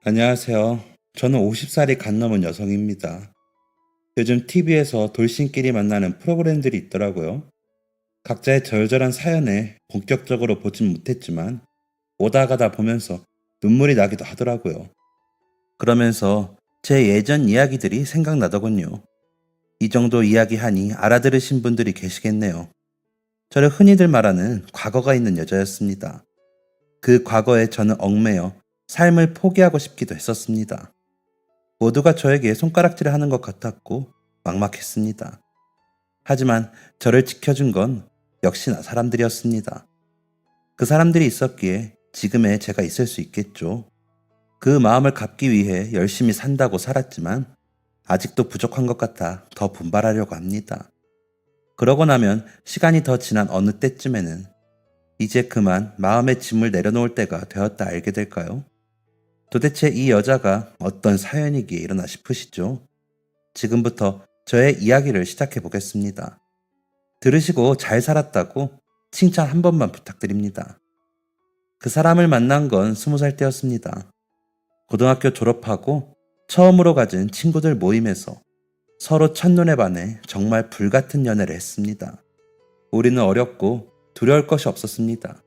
안녕하세요. 저는 50살이 갓 넘은 여성입니다. 요즘 TV에서 돌싱끼리 만나는 프로그램들이 있더라고요. 각자의 절절한 사연에 본격적으로 보진 못했지만 오다 가다 보면서 눈물이 나기도 하더라고요. 그러면서 제 예전 이야기들이 생각나더군요. 이 정도 이야기하니 알아들으신 분들이 계시겠네요. 저를 흔히들 말하는 과거가 있는 여자였습니다. 그 과거에 저는 얽매여 삶을 포기하고 싶기도 했었습니다. 모두가 저에게 손가락질을 하는 것 같았고 막막했습니다. 하지만 저를 지켜준 건 역시나 사람들이었습니다. 그 사람들이 있었기에 지금의 제가 있을 수 있겠죠. 그 마음을 갚기 위해 열심히 산다고 살았지만 아직도 부족한 것 같아 더 분발하려고 합니다. 그러고 나면 시간이 더 지난 어느 때쯤에는 이제 그만 마음의 짐을 내려놓을 때가 되었다 알게 될까요? 도대체 이 여자가 어떤 사연이기에 이러나 싶으시죠? 지금부터 저의 이야기를 시작해 보겠습니다. 들으시고 잘 살았다고 칭찬 한 번만 부탁드립니다. 그 사람을 만난 건 20살 때였습니다. 고등학교 졸업하고 처음으로 가진 친구들 모임에서 서로 첫눈에 반해 정말 불같은 연애를 했습니다. 우리는 어렸고 두려울 것이 없었습니다.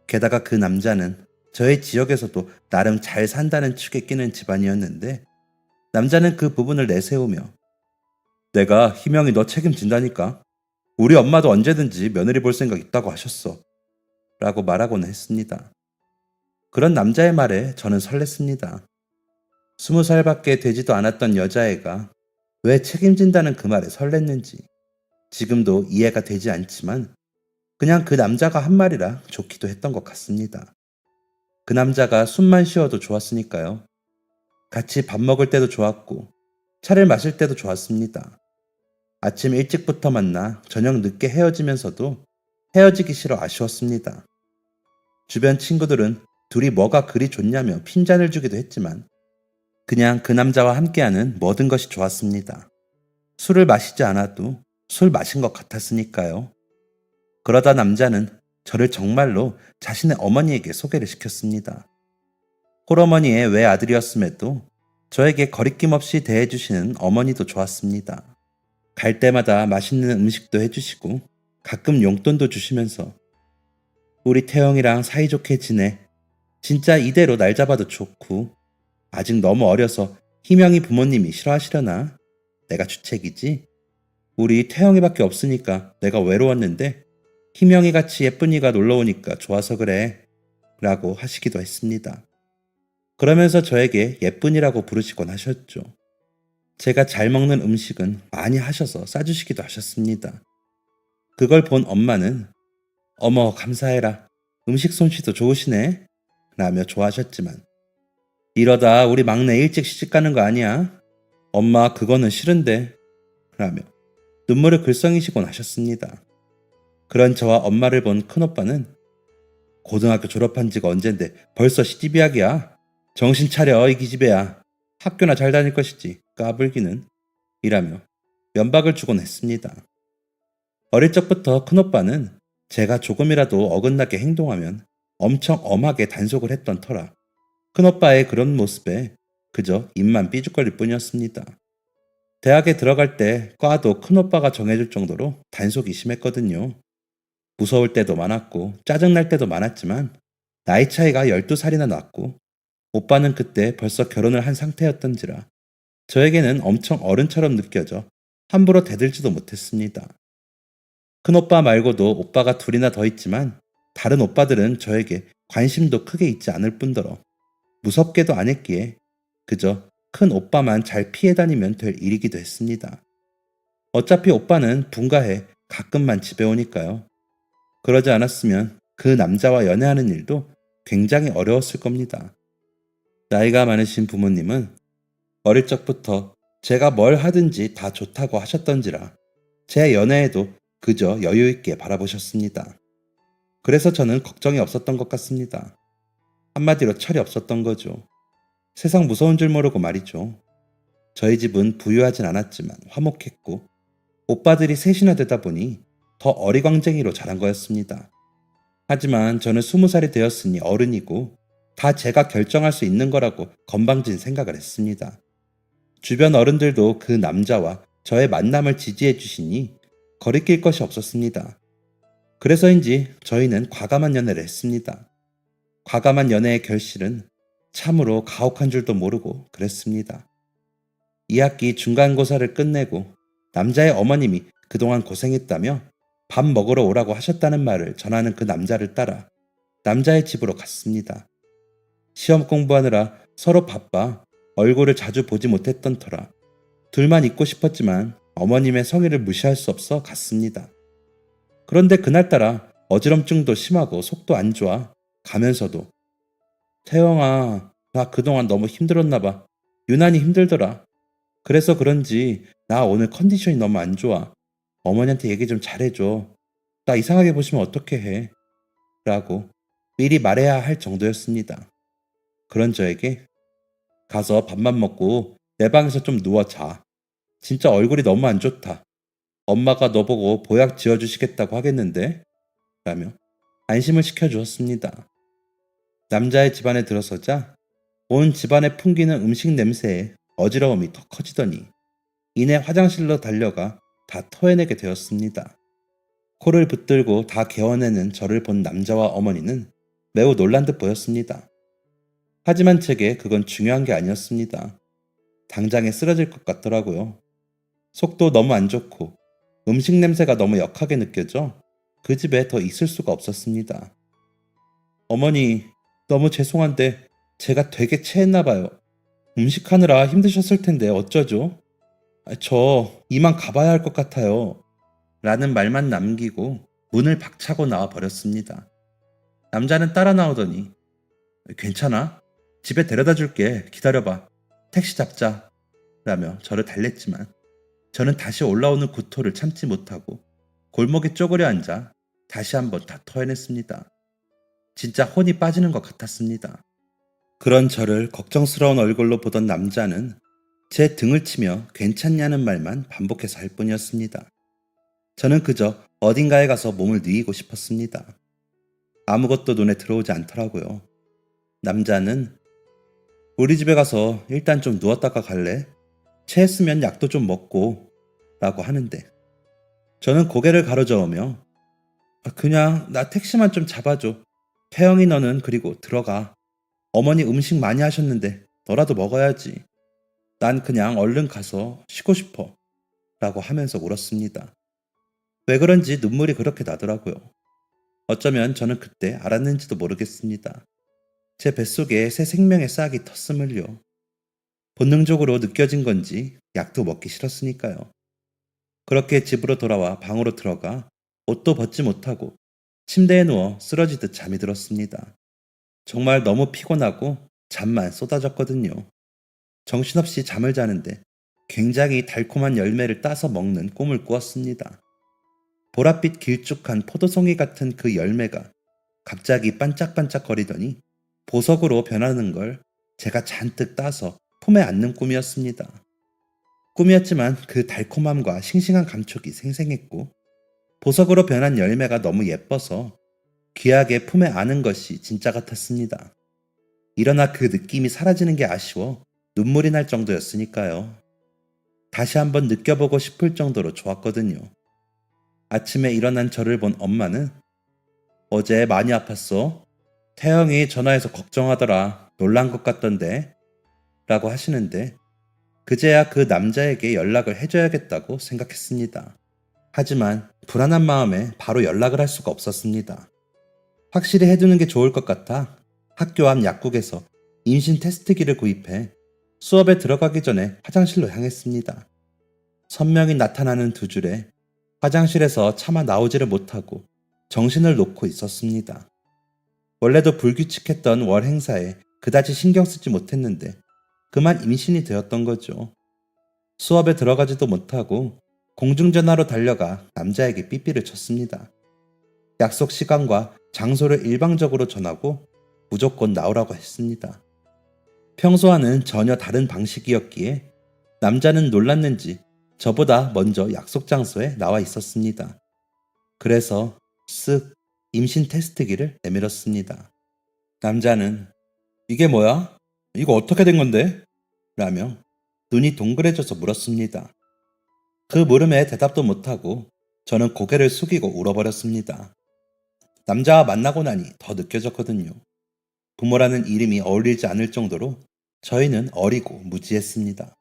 게다가 그 남자는 저의 지역에서도 나름 잘 산다는 축에 끼는 집안이었는데 남자는 그 부분을 내세우며 내가 희명이 너 책임진다니까. 우리 엄마도 언제든지 며느리 볼 생각 있다고 하셨어. 라고 말하고는 했습니다. 그런 남자의 말에 저는 설렜습니다. 20살밖에 되지도 않았던 여자애가 왜 책임진다는 그 말에 설렜는지 지금도 이해가 되지 않지만 그냥 그 남자가 한 말이라 좋기도 했던 것 같습니다. 그 남자가 숨만 쉬어도 좋았으니까요. 같이 밥 먹을 때도 좋았고 차를 마실 때도 좋았습니다. 아침 일찍부터 만나 저녁 늦게 헤어지면서도 헤어지기 싫어 아쉬웠습니다. 주변 친구들은 둘이 뭐가 그리 좋냐며 핀잔을 주기도 했지만 그냥 그 남자와 함께하는 모든 것이 좋았습니다. 술을 마시지 않아도 술 마신 것 같았으니까요. 그러다 남자는 저를 정말로 자신의 어머니에게 소개를 시켰습니다. 홀어머니의 외아들이었음에도 저에게 거리낌 없이 대해주시는 어머니도 좋았습니다. 갈 때마다 맛있는 음식도 해주시고 가끔 용돈도 주시면서 우리 태영이랑 사이좋게 지내. 진짜 이대로 날 잡아도 좋고 아직 너무 어려서 희명이 부모님이 싫어하시려나? 내가 주책이지? 우리 태영이밖에 없으니까 내가 외로웠는데 희명이 같이 예쁜이가 놀러오니까 좋아서 그래 라고 하시기도 했습니다. 그러면서 저에게 예쁜이라고 부르시곤 하셨죠. 제가 잘 먹는 음식은 많이 하셔서 싸주시기도 하셨습니다. 그걸 본 엄마는 어머 감사해라. 음식 솜씨도 좋으시네. 라며 좋아하셨지만 이러다 우리 막내 일찍 시집가는 거 아니야? 엄마 그거는 싫은데. 라며 눈물을 글썽이시곤 하셨습니다. 그런 저와 엄마를 본 큰오빠는 고등학교 졸업한 지가 언젠데 벌써 시집이야기야. 정신 차려 이 기집애야. 학교나 잘 다닐 것이지 까불기는. 이라며 면박을 주곤 했습니다. 어릴 적부터 큰오빠는 제가 조금이라도 어긋나게 행동하면 엄청 엄하게 단속을 했던 터라 큰오빠의 그런 모습에 그저 입만 삐죽거릴 뿐이었습니다. 대학에 들어갈 때 과도 큰오빠가 정해줄 정도로 단속이 심했거든요. 무서울 때도 많았고 짜증날 때도 많았지만 나이 차이가 12살이나 났고 오빠는 그때 벌써 결혼을 한 상태였던지라 저에게는 엄청 어른처럼 느껴져 함부로 대들지도 못했습니다. 큰오빠 말고도 오빠가 둘이나 더 있지만 다른 오빠들은 저에게 관심도 크게 있지 않을 뿐더러 무섭게도 안 했기에 그저 큰 오빠만 잘 피해 다니면 될 일이기도 했습니다. 어차피 오빠는 분가해 가끔만 집에 오니까요. 그러지 않았으면 그 남자와 연애하는 일도 굉장히 어려웠을 겁니다. 나이가 많으신 부모님은 어릴 적부터 제가 뭘 하든지 다 좋다고 하셨던지라 제 연애에도 그저 여유 있게 바라보셨습니다. 그래서 저는 걱정이 없었던 것 같습니다. 한마디로 철이 없었던 거죠. 세상 무서운 줄 모르고 말이죠. 저희 집은 부유하진 않았지만 화목했고 오빠들이 셋이나 되다 보니 더 어리광쟁이로 자란 거였습니다. 하지만 저는 20살이 되었으니 어른이고 다 제가 결정할 수 있는 거라고 건방진 생각을 했습니다. 주변 어른들도 그 남자와 저의 만남을 지지해 주시니 거리낄 것이 없었습니다. 그래서인지 저희는 과감한 연애를 했습니다. 과감한 연애의 결실은 참으로 가혹한 줄도 모르고 그랬습니다. 2학기 중간고사를 끝내고 남자의 어머님이 그동안 고생했다며 밥 먹으러 오라고 하셨다는 말을 전하는 그 남자를 따라 남자의 집으로 갔습니다. 시험 공부하느라 서로 바빠 얼굴을 자주 보지 못했던 터라 둘만 있고 싶었지만 어머님의 성의를 무시할 수 없어 갔습니다. 그런데 그날따라 어지럼증도 심하고 속도 안 좋아 가면서도 태영아, 나 그동안 너무 힘들었나 봐. 유난히 힘들더라. 그래서 그런지 나 오늘 컨디션이 너무 안 좋아. 어머니한테 얘기 좀 잘해줘. 나 이상하게 보시면 어떻게 해? 라고 미리 말해야 할 정도였습니다. 그런 저에게 가서 밥만 먹고 내 방에서 좀 누워 자. 진짜 얼굴이 너무 안 좋다. 엄마가 너 보고 보약 지어주시겠다고 하겠는데? 라며 안심을 시켜주었습니다. 남자의 집안에 들어서자 온 집안에 풍기는 음식 냄새에 어지러움이 더 커지더니 이내 화장실로 달려가 다 토해내게 되었습니다. 코를 붙들고 다 개워내는 저를 본 남자와 어머니는 매우 놀란 듯 보였습니다. 하지만 제게 그건 중요한 게 아니었습니다. 당장에 쓰러질 것 같더라고요. 속도 너무 안 좋고 음식 냄새가 너무 역하게 느껴져 그 집에 더 있을 수가 없었습니다. 어머니, 너무 죄송한데 제가 되게 체했나 봐요. 음식하느라 힘드셨을 텐데 어쩌죠? 저 이만 가봐야 할 것 같아요. 라는 말만 남기고 문을 박차고 나와 버렸습니다. 남자는 따라 나오더니 괜찮아? 집에 데려다 줄게. 기다려봐. 택시 잡자. 라며 저를 달랬지만 저는 다시 올라오는 구토를 참지 못하고 골목에 쪼그려 앉아 다시 한번 다 토해냈습니다. 진짜 혼이 빠지는 것 같았습니다. 그런 저를 걱정스러운 얼굴로 보던 남자는 제 등을 치며 괜찮냐는 말만 반복해서 할 뿐이었습니다. 저는 그저 어딘가에 가서 몸을 뉘이고 싶었습니다. 아무것도 눈에 들어오지 않더라고요. 남자는 우리 집에 가서 일단 좀 누웠다가 갈래? 체했으면 약도 좀 먹고 라고 하는데 저는 고개를 가로저으며 그냥 나 택시만 좀 잡아줘. 태영이 너는 그리고 들어가. 어머니 음식 많이 하셨는데 너라도 먹어야지. 난 그냥 얼른 가서 쉬고 싶어. 라고 하면서 울었습니다. 왜 그런지 눈물이 그렇게 나더라고요. 어쩌면 저는 그때 알았는지도 모르겠습니다. 제 뱃속에 새 생명의 싹이 텄음을요. 본능적으로 느껴진 건지 약도 먹기 싫었으니까요. 그렇게 집으로 돌아와 방으로 들어가 옷도 벗지 못하고 침대에 누워 쓰러지듯 잠이 들었습니다. 정말 너무 피곤하고 잠만 쏟아졌거든요. 정신없이 잠을 자는데 굉장히 달콤한 열매를 따서 먹는 꿈을 꾸었습니다. 보랏빛 길쭉한 포도송이 같은 그 열매가 갑자기 반짝반짝거리더니 보석으로 변하는 걸 제가 잔뜩 따서 품에 안는 꿈이었습니다. 꿈이었지만 그 달콤함과 싱싱한 감촉이 생생했고 보석으로 변한 열매가 너무 예뻐서 귀하게 품에 안은 것이 진짜 같았습니다. 일어나 그 느낌이 사라지는 게 아쉬워 눈물이 날 정도였으니까요. 다시 한번 느껴보고 싶을 정도로 좋았거든요. 아침에 일어난 저를 본 엄마는 어제 많이 아팠어? 태영이 전화해서 걱정하더라. 놀란 것 같던데? 라고 하시는데 그제야 그 남자에게 연락을 해줘야겠다고 생각했습니다. 하지만 불안한 마음에 바로 연락을 할 수가 없었습니다. 확실히 해두는 게 좋을 것 같아 학교 앞 약국에서 임신 테스트기를 구입해 수업에 들어가기 전에 화장실로 향했습니다. 선명히 나타나는 두 줄에 화장실에서 차마 나오지를 못하고 정신을 놓고 있었습니다. 원래도 불규칙했던 월 행사에 그다지 신경 쓰지 못했는데 그만 임신이 되었던 거죠. 수업에 들어가지도 못하고 공중전화로 달려가 남자에게 삐삐를 쳤습니다. 약속 시간과 장소를 일방적으로 전하고 무조건 나오라고 했습니다. 평소와는 전혀 다른 방식이었기에 남자는 놀랐는지 저보다 먼저 약속 장소에 나와 있었습니다. 그래서 쓱 임신 테스트기를 내밀었습니다. 남자는 이게 뭐야? 이거 어떻게 된 건데? 라며 눈이 동그래져서 물었습니다. 그 물음에 대답도 못하고 저는 고개를 숙이고 울어버렸습니다. 남자와 만나고 나니 더 느껴졌거든요. 부모라는 이름이 어울리지 않을 정도로 저희는 어리고 무지했습니다.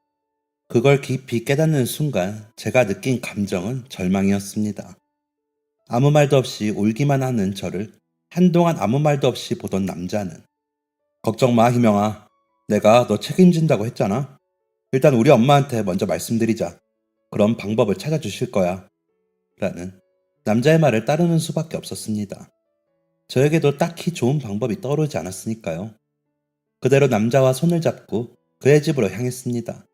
그걸 깊이 깨닫는 순간 제가 느낀 감정은 절망이었습니다. 아무 말도 없이 울기만 하는 저를 한동안 아무 말도 없이 보던 남자는 걱정 마, 희명아. 내가 너 책임진다고 했잖아. 일단 우리 엄마한테 먼저 말씀드리자. 그럼 방법을 찾아주실 거야. 라는 남자의 말을 따르는 수밖에 없었습니다. 저에게도 딱히 좋은 방법이 떠오르지 않았으니까요. 그대로 남자와 손을 잡고 그의 집으로 향했습니다.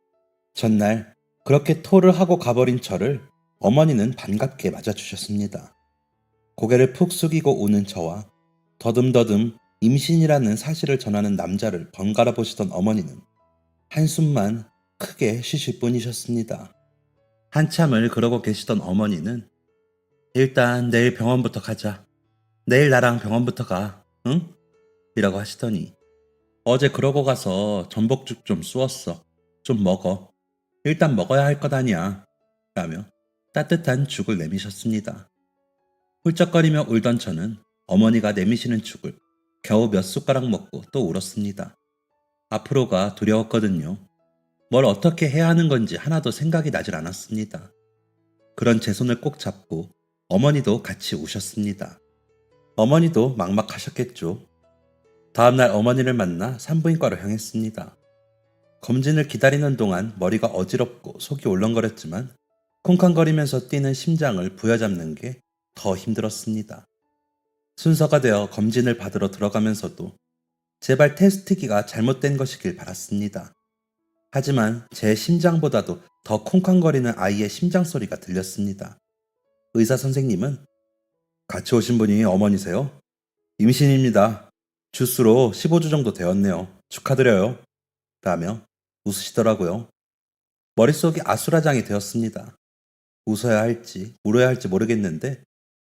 전날 그렇게 토를 하고 가버린 저를 어머니는 반갑게 맞아주셨습니다. 고개를 푹 숙이고 우는 저와 더듬더듬 임신이라는 사실을 전하는 남자를 번갈아 보시던 어머니는 한숨만 크게 쉬실 뿐이셨습니다. 한참을 그러고 계시던 어머니는 일단 내일 병원부터 가자. 내일 나랑 병원부터 가. 응? 이라고 하시더니 어제 그러고 가서 전복죽 좀 쑤었어. 좀 먹어. 일단 먹어야 할 것 아니야. 라며 따뜻한 죽을 내미셨습니다. 훌쩍거리며 울던 저는 어머니가 내미시는 죽을 겨우 몇 숟가락 먹고 또 울었습니다. 앞으로가 두려웠거든요. 뭘 어떻게 해야 하는 건지 하나도 생각이 나질 않았습니다. 그런 제 손을 꼭 잡고 어머니도 같이 우셨습니다. 어머니도 막막하셨겠죠. 다음날 어머니를 만나 산부인과로 향했습니다. 검진을 기다리는 동안 머리가 어지럽고 속이 울렁거렸지만 쿵쾅거리면서 뛰는 심장을 부여잡는 게 더 힘들었습니다. 순서가 되어 검진을 받으러 들어가면서도 제발 테스트기가 잘못된 것이길 바랐습니다. 하지만 제 심장보다도 더 쿵쾅거리는 아이의 심장 소리가 들렸습니다. 의사 선생님은 같이 오신 분이 어머니세요? 임신입니다. 주수로 15주 정도 되었네요. 축하드려요. 라며 웃으시더라고요. 머릿속이 아수라장이 되었습니다. 웃어야 할지 울어야 할지 모르겠는데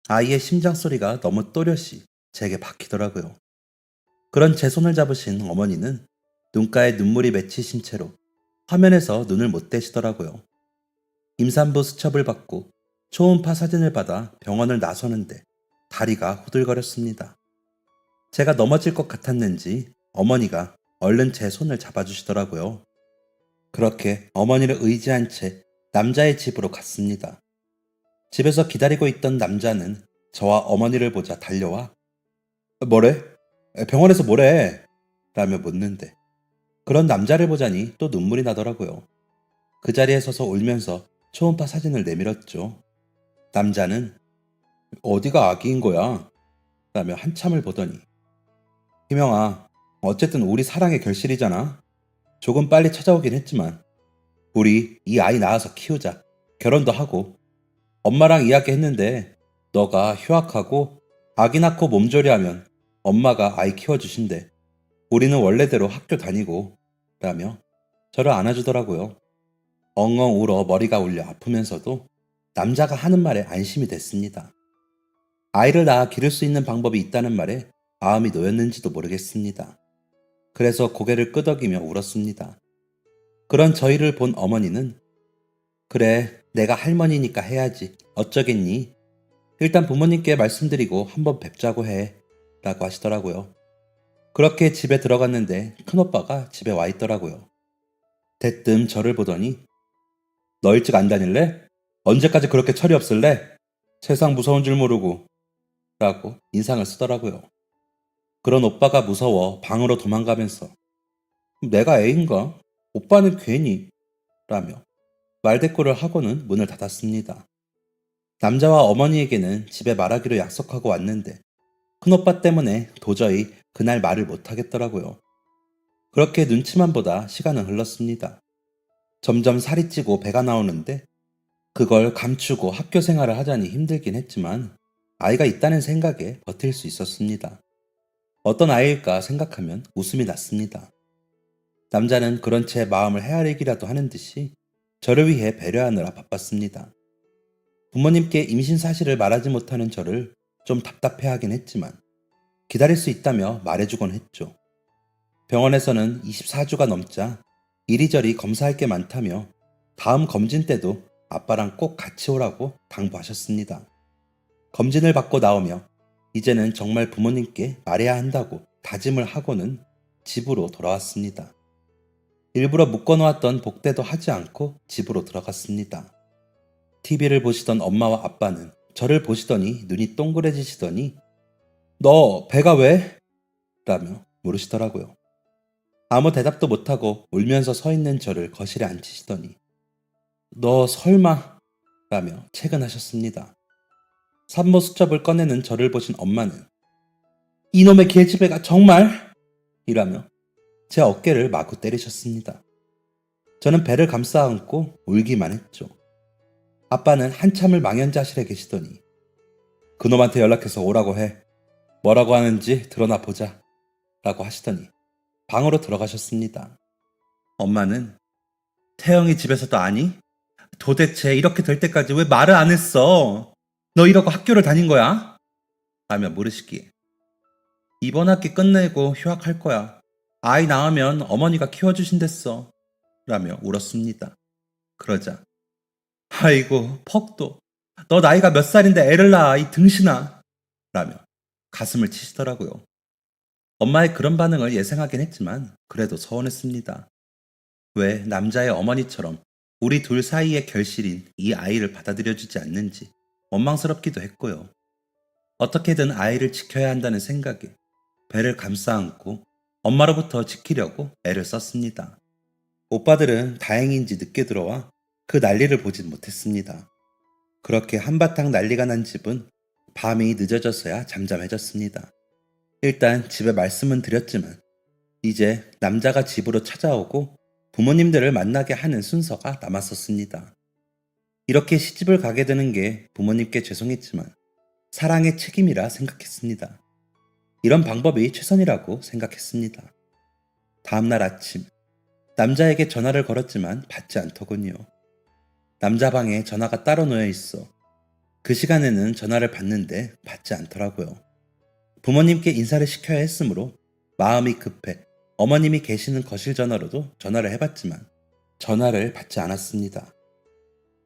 아이의 심장 소리가 너무 또렷이 제게 박히더라고요. 그런 제 손을 잡으신 어머니는 눈가에 눈물이 맺히신 채로 화면에서 눈을 못 떼시더라고요. 임산부 수첩을 받고 초음파 사진을 받아 병원을 나서는데 다리가 후들거렸습니다. 제가 넘어질 것 같았는지 어머니가 얼른 제 손을 잡아주시더라고요. 그렇게 어머니를 의지한 채 남자의 집으로 갔습니다. 집에서 기다리고 있던 남자는 저와 어머니를 보자 달려와 뭐래? 병원에서 뭐래? 라며 묻는데 그런 남자를 보자니 또 눈물이 나더라고요. 그 자리에 서서 울면서 초음파 사진을 내밀었죠. 남자는 어디가 아기인 거야? 라며 한참을 보더니 희명아, 어쨌든 우리 사랑의 결실이잖아. 조금 빨리 찾아오긴 했지만 우리 이 아이 낳아서 키우자. 결혼도 하고 엄마랑 이야기했는데 너가 휴학하고 아기 낳고 몸조리하면 엄마가 아이 키워주신대. 우리는 원래대로 학교 다니고 라며 저를 안아주더라고요. 엉엉 울어 머리가 울려 아프면서도 남자가 하는 말에 안심이 됐습니다. 아이를 낳아 기를 수 있는 방법이 있다는 말에 마음이 놓였는지도 모르겠습니다. 그래서 고개를 끄덕이며 울었습니다. 그런 저희를 본 어머니는 그래, 내가 할머니니까 해야지. 어쩌겠니? 일단 부모님께 말씀드리고 한번 뵙자고 해. 라고 하시더라고요. 그렇게 집에 들어갔는데 큰오빠가 집에 와 있더라고요. 대뜸 저를 보더니 너 일찍 안 다닐래? 언제까지 그렇게 철이 없을래? 세상 무서운 줄 모르고 라고 인상을 쓰더라고요. 그런 오빠가 무서워 방으로 도망가면서 내가 애인가? 오빠는 괜히 라며 말대꾸를 하고는 문을 닫았습니다. 남자와 어머니에게는 집에 말하기로 약속하고 왔는데 큰오빠 때문에 도저히 그날 말을 못하겠더라고요. 그렇게 눈치만 보다 시간은 흘렀습니다. 점점 살이 찌고 배가 나오는데 그걸 감추고 학교 생활을 하자니 힘들긴 했지만 아이가 있다는 생각에 버틸 수 있었습니다. 어떤 아이일까 생각하면 웃음이 났습니다. 남자는 그런 제 마음을 헤아리기라도 하는 듯이 저를 위해 배려하느라 바빴습니다. 부모님께 임신 사실을 말하지 못하는 저를 좀 답답해하긴 했지만 기다릴 수 있다며 말해주곤 했죠. 병원에서는 24주가 넘자 이리저리 검사할 게 많다며 다음 검진 때도 아빠랑 꼭 같이 오라고 당부하셨습니다. 검진을 받고 나오며 이제는 정말 부모님께 말해야 한다고 다짐을 하고는 집으로 돌아왔습니다. 일부러 묶어놓았던 복대도 하지 않고 집으로 들어갔습니다. TV를 보시던 엄마와 아빠는 저를 보시더니 눈이 동그래지시더니 너 배가 왜? 라며 물으시더라고요. 아무 대답도 못하고 울면서 서 있는 저를 거실에 앉히시더니 너 설마? 라며 채근하셨습니다. 산모 수첩을 꺼내는 저를 보신 엄마는 이놈의 계집애가 정말? 이라며 제 어깨를 마구 때리셨습니다. 저는 배를 감싸 안고 울기만 했죠. 아빠는 한참을 망연자실해 계시더니 그놈한테 연락해서 오라고 해. 뭐라고 하는지 드러나 보자. 라고 하시더니 방으로 들어가셨습니다. 엄마는 태영이 집에서도 아니? 도대체 이렇게 될 때까지 왜 말을 안 했어? 너 이러고 학교를 다닌 거야? 라며 물으시기에 이번 학기 끝내고 휴학할 거야. 아이 낳으면 어머니가 키워주신댔어. 라며 울었습니다. 그러자 아이고 퍽도 너 나이가 몇 살인데 애를 낳아 이 등신아 라며 가슴을 치시더라고요. 엄마의 그런 반응을 예상하긴 했지만 그래도 서운했습니다. 왜 남자의 어머니처럼 우리 둘 사이의 결실인 이 아이를 받아들여주지 않는지 원망스럽기도 했고요. 어떻게든 아이를 지켜야 한다는 생각에 배를 감싸 안고 엄마로부터 지키려고 애를 썼습니다. 오빠들은 다행인지 늦게 들어와 그 난리를 보진 못했습니다. 그렇게 한바탕 난리가 난 집은 밤이 늦어져서야 잠잠해졌습니다. 일단 집에 말씀은 드렸지만 이제 남자가 집으로 찾아오고 부모님들을 만나게 하는 순서가 남았었습니다. 이렇게 시집을 가게 되는 게 부모님께 죄송했지만 사랑의 책임이라 생각했습니다. 이런 방법이 최선이라고 생각했습니다. 다음날 아침 남자에게 전화를 걸었지만 받지 않더군요. 남자 방에 전화가 따로 놓여 있어 그 시간에는 전화를 받는데 받지 않더라고요. 부모님께 인사를 시켜야 했으므로 마음이 급해 어머님이 계시는 거실 전화로도 전화를 해봤지만 전화를 받지 않았습니다.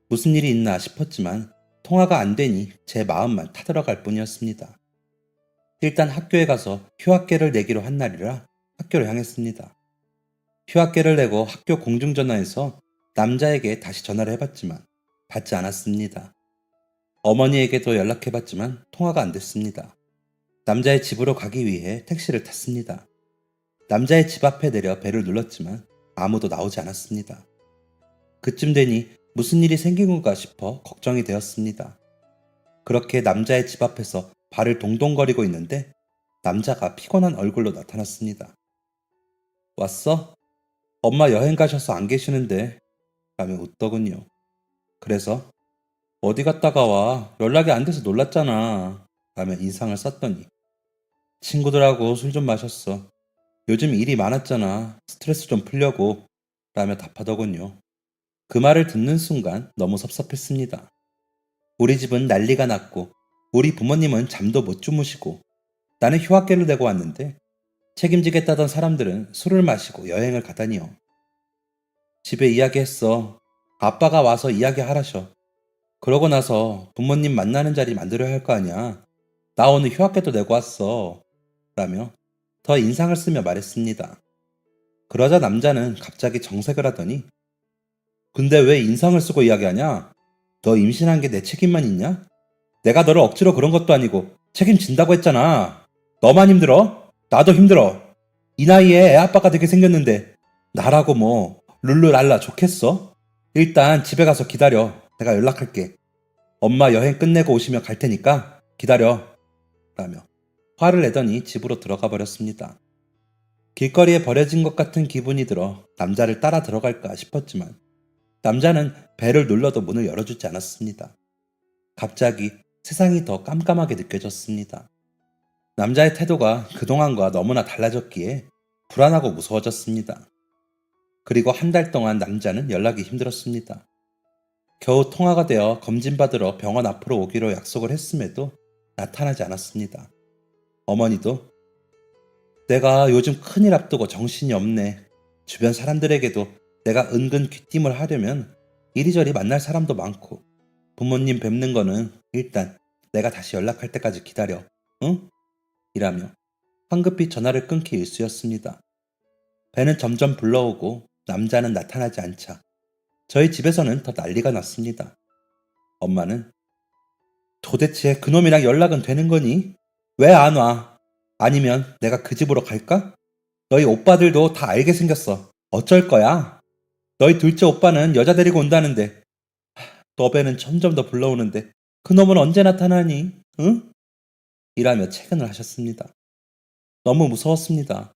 무슨 일이 있나 싶었지만 통화가 안 되니 제 마음만 타들어갈 뿐이었습니다. 일단 학교에 가서 휴학계를 내기로 한 날이라 학교를 향했습니다. 휴학계를 내고 학교 공중전화에서 남자에게 다시 전화를 해봤지만 받지 않았습니다. 어머니에게도 연락해봤지만 통화가 안 됐습니다. 남자의 집으로 가기 위해 택시를 탔습니다. 남자의 집 앞에 내려 벨을 눌렀지만 아무도 나오지 않았습니다. 그쯤 되니 무슨 일이 생긴 건가 싶어 걱정이 되었습니다. 그렇게 남자의 집 앞에서 발을 동동거리고 있는데 남자가 피곤한 얼굴로 나타났습니다. 왔어? 엄마 여행 가셔서 안 계시는데 라며 웃더군요. 그래서 어디 갔다가 와? 연락이 안 돼서 놀랐잖아 라며 인상을 썼더니 친구들하고 술 좀 마셨어. 요즘 일이 많았잖아. 스트레스 좀 풀려고 라며 답하더군요. 그 말을 듣는 순간 너무 섭섭했습니다. 우리 집은 난리가 났고 우리 부모님은 잠도 못 주무시고 나는 휴학계를 내고 왔는데 책임지겠다던 사람들은 술을 마시고 여행을 가다니요. 집에 이야기했어. 아빠가 와서 이야기하라셔. 그러고 나서 부모님 만나는 자리 만들어야 할 거 아니야. 나 오늘 휴학계도 내고 왔어. 라며 더 인상을 쓰며 말했습니다. 그러자 남자는 갑자기 정색을 하더니 근데 왜 인상을 쓰고 이야기하냐? 너 임신한 게 내 책임만 있냐? 내가 너를 억지로 그런 것도 아니고 책임진다고 했잖아. 너만 힘들어? 나도 힘들어. 이 나이에 애 아빠가 되게 생겼는데 나라고 뭐 룰루랄라 좋겠어? 일단 집에 가서 기다려. 내가 연락할게. 엄마 여행 끝내고 오시면 갈 테니까 기다려. 라며 화를 내더니 집으로 들어가 버렸습니다. 길거리에 버려진 것 같은 기분이 들어 남자를 따라 들어갈까 싶었지만 남자는 벨을 눌러도 문을 열어주지 않았습니다. 갑자기 세상이 더 깜깜하게 느껴졌습니다. 남자의 태도가 그동안과 너무나 달라졌기에 불안하고 무서워졌습니다. 그리고 한 달 동안 남자는 연락이 힘들었습니다. 겨우 통화가 되어 검진받으러 병원 앞으로 오기로 약속을 했음에도 나타나지 않았습니다. 어머니도 내가 요즘 큰일 앞두고 정신이 없네. 주변 사람들에게도 내가 은근 귀띔을 하려면 이리저리 만날 사람도 많고 부모님 뵙는 거는 일단 내가 다시 연락할 때까지 기다려. 응? 이라며 황급히 전화를 끊기 일쑤였습니다. 배는 점점 불러오고 남자는 나타나지 않자 저희 집에서는 더 난리가 났습니다. 엄마는 도대체 그놈이랑 연락은 되는 거니? 왜 안 와? 아니면 내가 그 집으로 갈까? 너희 오빠들도 다 알게 생겼어. 어쩔 거야? 너희 둘째 오빠는 여자 데리고 온다는데 너 배는 점점 더 불러오는데 그놈은 언제 나타나니? 응? 이라며 채근을 하셨습니다. 너무 무서웠습니다.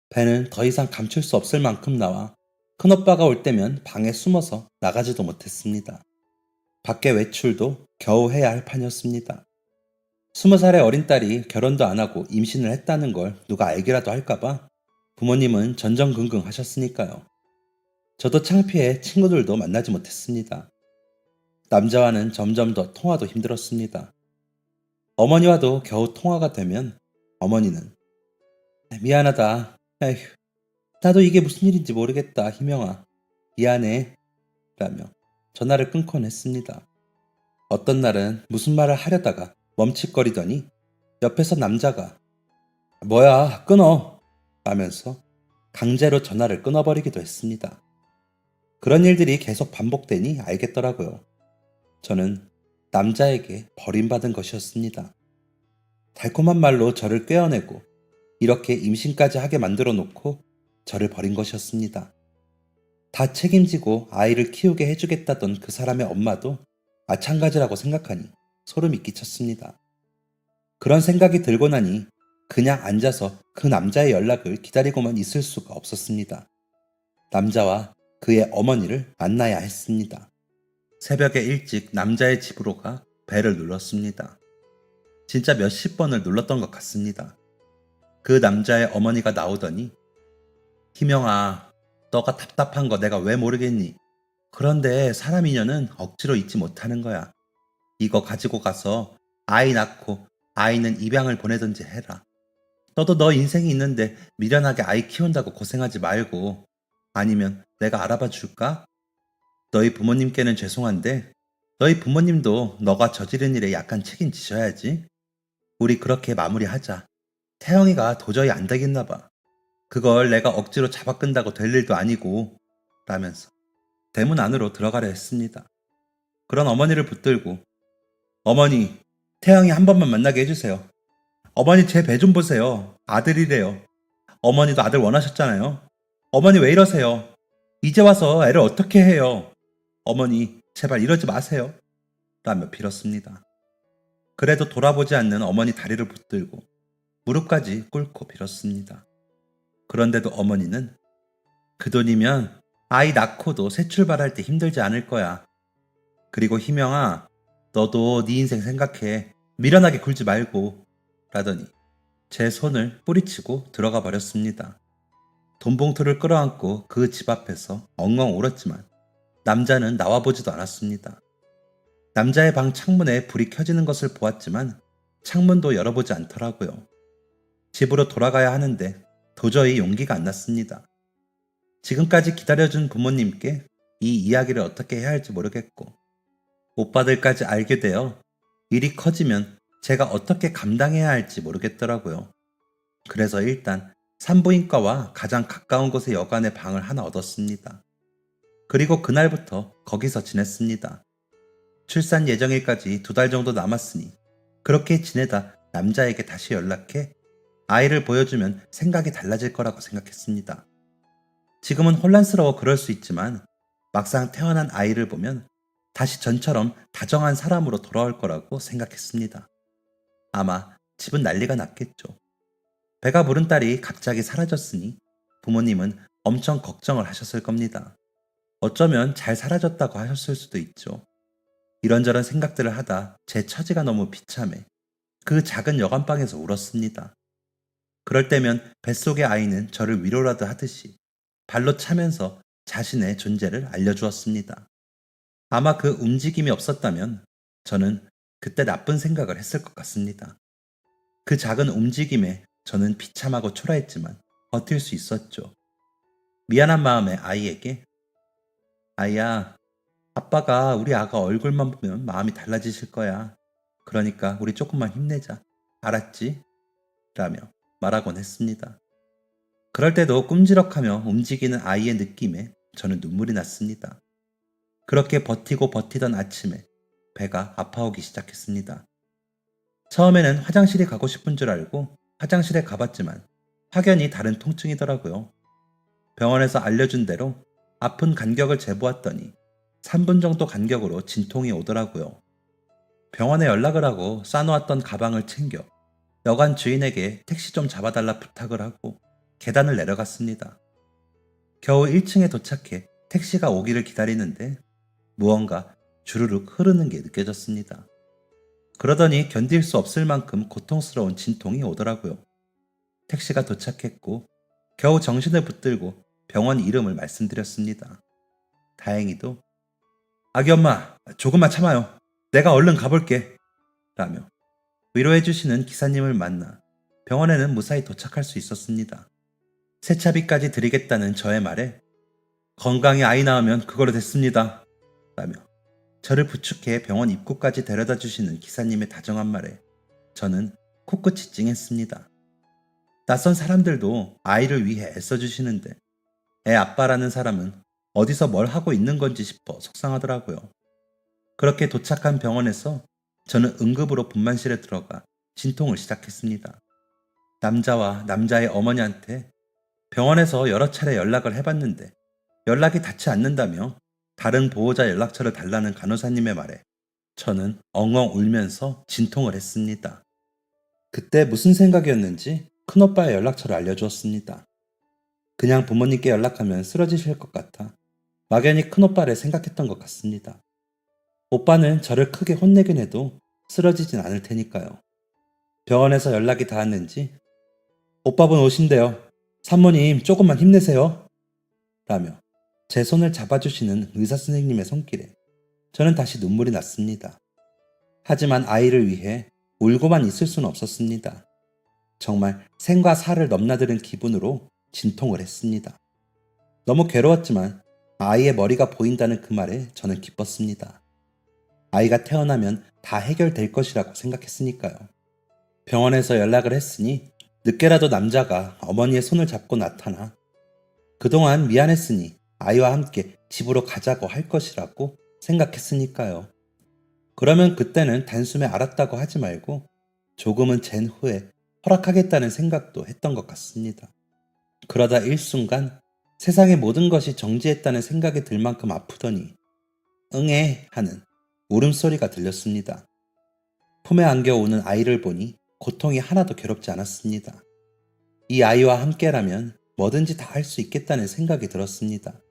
배는 더 이상 감출 수 없을 만큼 나와 큰오빠가 올 때면 방에 숨어서 나가지도 못했습니다. 밖에 외출도 겨우 해야 할 판이었습니다. 20살의 어린 딸이 결혼도 안 하고 임신을 했다는 걸 누가 알기라도 할까봐 부모님은 전전긍긍 하셨으니까요. 저도 창피해 친구들도 만나지 못했습니다. 남자와는 점점 더 통화도 힘들었습니다. 어머니와도 겨우 통화가 되면 어머니는 미안하다. 에휴, 나도 이게 무슨 일인지 모르겠다, 희명아. 미안해. 라며 전화를 끊곤 했습니다. 어떤 날은 무슨 말을 하려다가 멈칫거리더니 옆에서 남자가 뭐야, 끊어. 라면서 강제로 전화를 끊어버리기도 했습니다. 그런 일들이 계속 반복되니 알겠더라고요. 저는 남자에게 버림받은 것이었습니다. 달콤한 말로 저를 꿰어내고 이렇게 임신까지 하게 만들어 놓고 저를 버린 것이었습니다. 다 책임지고 아이를 키우게 해주겠다던 그 사람의 엄마도 마찬가지라고 생각하니 소름이 끼쳤습니다. 그런 생각이 들고 나니 그냥 앉아서 그 남자의 연락을 기다리고만 있을 수가 없었습니다. 남자와 그의 어머니를 만나야 했습니다. 새벽에 일찍 남자의 집으로 가 벨을 눌렀습니다. 진짜 몇십 번을 눌렀던 것 같습니다. 그 남자의 어머니가 나오더니 희명아, 너가 답답한 거 내가 왜 모르겠니? 그런데 사람 인연은 억지로 잊지 못하는 거야. 이거 가지고 가서 아이 낳고 아이는 입양을 보내든지 해라. 너도 너 인생이 있는데 미련하게 아이 키운다고 고생하지 말고 아니면 내가 알아봐 줄까? 너희 부모님께는 죄송한데 너희 부모님도 너가 저지른 일에 약간 책임지셔야지. 우리 그렇게 마무리하자. 태영이가 도저히 안 되겠나 봐. 그걸 내가 억지로 잡아 끈다고 될 일도 아니고 라면서 대문 안으로 들어가려 했습니다. 그런 어머니를 붙들고 어머니, 태영이 한 번만 만나게 해주세요. 어머니 제 배 좀 보세요. 아들이래요. 어머니도 아들 원하셨잖아요. 어머니 왜 이러세요? 이제 와서 애를 어떻게 해요? 어머니 제발 이러지 마세요. 라며 빌었습니다. 그래도 돌아보지 않는 어머니 다리를 붙들고 무릎까지 꿇고 빌었습니다. 그런데도 어머니는 그 돈이면 아이 낳고도 새 출발할 때 힘들지 않을 거야. 그리고 희명아, 너도 네 인생 생각해. 미련하게 굴지 말고 라더니 제 손을 뿌리치고 들어가 버렸습니다. 돈봉투를 끌어안고 그 집 앞에서 엉엉 울었지만 남자는 나와보지도 않았습니다. 남자의 방 창문에 불이 켜지는 것을 보았지만 창문도 열어보지 않더라고요. 집으로 돌아가야 하는데 도저히 용기가 안 났습니다. 지금까지 기다려준 부모님께 이 이야기를 어떻게 해야 할지 모르겠고 오빠들까지 알게 되어 일이 커지면 제가 어떻게 감당해야 할지 모르겠더라고요. 그래서 일단 산부인과와 가장 가까운 곳의 여관에 방을 하나 얻었습니다. 그리고 그날부터 거기서 지냈습니다. 출산 예정일까지 2달 정도 남았으니 그렇게 지내다 남자에게 다시 연락해 아이를 보여주면 생각이 달라질 거라고 생각했습니다. 지금은 혼란스러워 그럴 수 있지만 막상 태어난 아이를 보면 다시 전처럼 다정한 사람으로 돌아올 거라고 생각했습니다. 아마 집은 난리가 났겠죠. 배가 부른 딸이 갑자기 사라졌으니 부모님은 엄청 걱정을 하셨을 겁니다. 어쩌면 잘 사라졌다고 하셨을 수도 있죠. 이런저런 생각들을 하다 제 처지가 너무 비참해 그 작은 여관방에서 울었습니다. 그럴 때면 뱃속의 아이는 저를 위로라도 하듯이 발로 차면서 자신의 존재를 알려주었습니다. 아마 그 움직임이 없었다면 저는 그때 나쁜 생각을 했을 것 같습니다. 그 작은 움직임에 저는 비참하고 초라했지만 버틸 수 있었죠. 미안한 마음에 아이에게 아이야, 아빠가 우리 아가 얼굴만 보면 마음이 달라지실 거야. 그러니까 우리 조금만 힘내자. 알았지? 라며 말하곤 했습니다. 그럴 때도 꼼지럭하며 움직이는 아이의 느낌에 저는 눈물이 났습니다. 그렇게 버티고 버티던 아침에 배가 아파오기 시작했습니다. 처음에는 화장실이 가고 싶은 줄 알고 화장실에 가봤지만 확연히 다른 통증이더라고요. 병원에서 알려준 대로 아픈 간격을 재보았더니 3분 정도 간격으로 진통이 오더라고요. 병원에 연락을 하고 싸놓았던 가방을 챙겨 여관 주인에게 택시 좀 잡아달라 부탁을 하고 계단을 내려갔습니다. 겨우 1층에 도착해 택시가 오기를 기다리는데 무언가 주르륵 흐르는 게 느껴졌습니다. 그러더니 견딜 수 없을 만큼 고통스러운 진통이 오더라고요. 택시가 도착했고 겨우 정신을 붙들고 병원 이름을 말씀드렸습니다. 다행히도 아기 엄마 조금만 참아요. 내가 얼른 가볼게. 라며 위로해주시는 기사님을 만나 병원에는 무사히 도착할 수 있었습니다. 세차비까지 드리겠다는 저의 말에 건강히 아이 낳으면 그걸로 됐습니다. 라며 저를 부축해 병원 입구까지 데려다 주시는 기사님의 다정한 말에 저는 코끝이 찡했습니다. 낯선 사람들도 아이를 위해 애써주시는데 애 아빠라는 사람은 어디서 뭘 하고 있는 건지 싶어 속상하더라고요. 그렇게 도착한 병원에서 저는 응급으로 분만실에 들어가 진통을 시작했습니다. 남자와 남자의 어머니한테 병원에서 여러 차례 연락을 해봤는데 연락이 닿지 않는다며 다른 보호자 연락처를 달라는 간호사님의 말에 저는 엉엉 울면서 진통을 했습니다. 그때 무슨 생각이었는지 큰오빠의 연락처를 알려주었습니다. 그냥 부모님께 연락하면 쓰러지실 것 같아 막연히 큰오빠를 생각했던 것 같습니다. 오빠는 저를 크게 혼내긴 해도 쓰러지진 않을 테니까요. 병원에서 연락이 닿았는지 오빠분 오신대요. 산모님 조금만 힘내세요. 라며 제 손을 잡아주시는 의사 선생님의 손길에 저는 다시 눈물이 났습니다. 하지만 아이를 위해 울고만 있을 수는 없었습니다. 정말 생과 사를 넘나드는 기분으로 진통을 했습니다. 너무 괴로웠지만 아이의 머리가 보인다는 그 말에 저는 기뻤습니다. 아이가 태어나면 다 해결될 것이라고 생각했으니까요. 병원에서 연락을 했으니 늦게라도 남자가 어머니의 손을 잡고 나타나 그동안 미안했으니 아이와 함께 집으로 가자고 할 것이라고 생각했으니까요. 그러면 그때는 단숨에 알았다고 하지 말고 조금은 잰 후에 허락하겠다는 생각도 했던 것 같습니다. 그러다 일순간 세상의 모든 것이 정지했다는 생각이 들 만큼 아프더니 응애 하는 울음소리가 들렸습니다. 품에 안겨오는 아이를 보니 고통이 하나도 괴롭지 않았습니다. 이 아이와 함께라면 뭐든지 다 할 수 있겠다는 생각이 들었습니다.